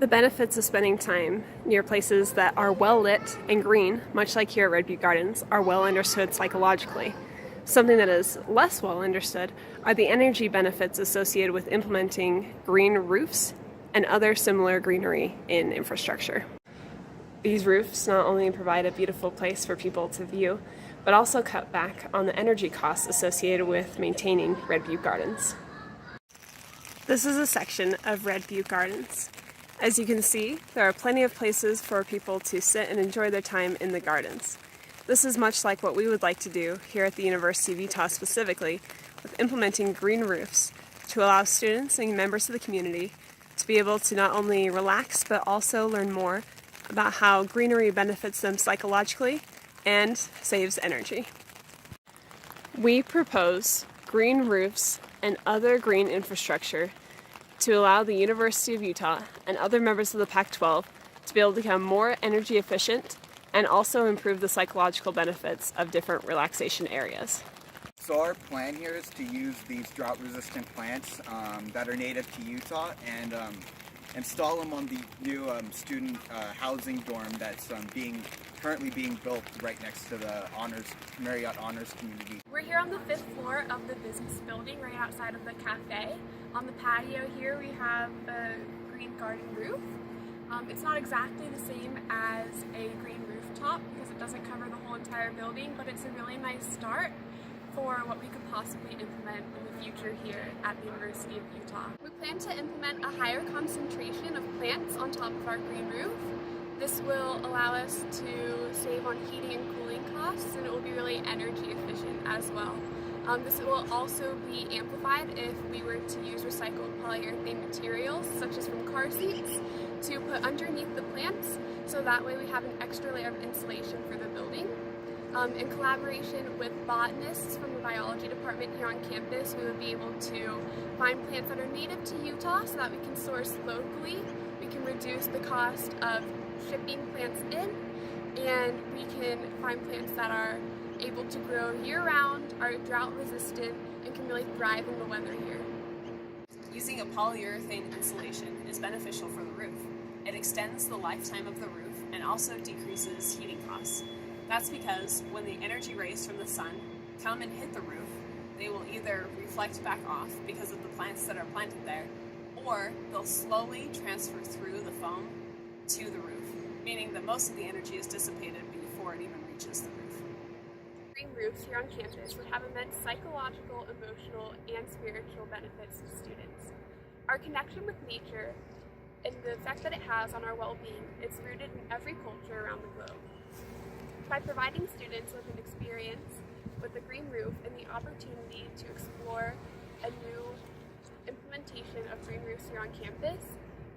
The benefits of spending time near places that are well lit and green, much like here at Red Butte Gardens, are well understood psychologically. Something that is less well understood are the energy benefits associated with implementing green roofs and other similar greenery in infrastructure. These roofs not only provide a beautiful place for people to view, but also cut back on the energy costs associated with maintaining Red Butte Gardens. This is a section of Red Butte Gardens. As you can see, there are plenty of places for people to sit and enjoy their time in the gardens. This is much like what we would like to do here at the University of Utah specifically, with implementing green roofs to allow students and members of the community to be able to not only relax but also learn more about how greenery benefits them psychologically and saves energy. We propose green roofs and other green infrastructure to allow the University of Utah and other members of the Pac-12 to be able to become more energy efficient and also improve the psychological benefits of different relaxation areas. So our plan here is to use these drought-resistant plants that are native to Utah and install them on the new student housing dorm that's currently being built right next to the Marriott Honors Community. We're here on the 5th floor of the business building right outside of the cafe. On the patio here we have a green garden roof. It's not exactly the same as a green rooftop because it doesn't cover the whole entire building, but it's a really nice start for what we could possibly implement in the future here at the University of Utah. We plan to implement a higher concentration of plants on top of our green roof. This will allow us to save on heating and cooling costs, and it will be really energy efficient as well. This will also be amplified if we were to use recycled polyurethane materials, such as from car seats, to put underneath the plants, so that way we have an extra layer of insulation for the building. In collaboration with botanists from the biology department here on campus, we will be able to find plants that are native to Utah so that we can source locally. We can reduce the cost of shipping plants in, and we can find plants that are able to grow year-round, are drought-resistant, and can really thrive in the weather here. Using a polyurethane insulation is beneficial for the roof. It extends the lifetime of the roof and also decreases heating costs. That's because when the energy rays from the sun come and hit the roof, they will either reflect back off because of the plants that are planted there, or they'll slowly transfer through the foam to the roof, meaning that most of the energy is dissipated before it even reaches the roof. Green roofs here on campus would have immense psychological, emotional, and spiritual benefits to students. Our connection with nature and the effect that it has on our well-being is rooted in every culture around the globe. By providing students with an experience with a green roof and the opportunity to explore a new implementation of green roofs here on campus,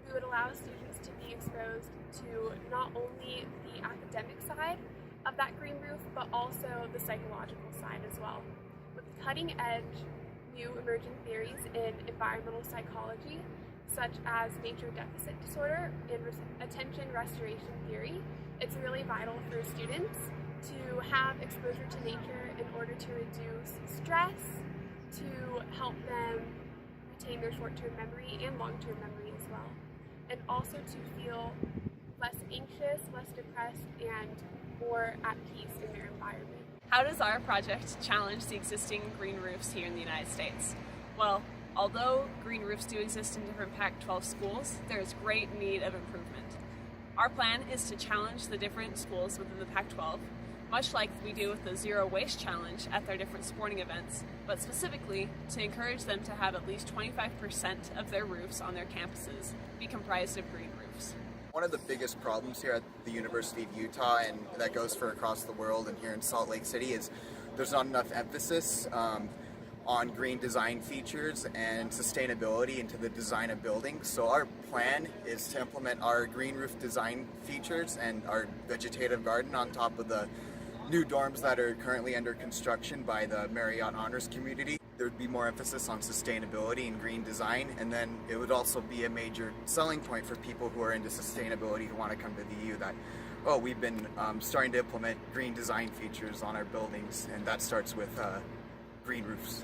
we would allow students to be exposed to not only the academic side of that green roof, but also the psychological side as well. With cutting-edge new emerging theories in environmental psychology, such as nature deficit disorder and attention restoration theory, it's really vital for students to have exposure to nature in order to reduce stress, to help them retain their short-term memory and long-term memory as well, and also to feel less anxious, less depressed, and more at peace in their environment. How does our project challenge the existing green roofs here in the United States? Well, although green roofs do exist in different Pac-12 schools, there is great need of improvement. Our plan is to challenge the different schools within the Pac-12, much like we do with the Zero Waste Challenge at their different sporting events, but specifically to encourage them to have at least 25% of their roofs on their campuses be comprised of green roofs. One of the biggest problems here at the University of Utah, and that goes for across the world and here in Salt Lake City, is there's not enough emphasis on green design features and sustainability into the design of buildings. So our plan is to implement our green roof design features and our vegetative garden on top of the new dorms that are currently under construction by the Marriott Honors Community. There would be more emphasis on sustainability and green design, and then it would also be a major selling point for people who are into sustainability who want to come to the U that, oh, we've been starting to implement green design features on our buildings, and that starts with green roofs.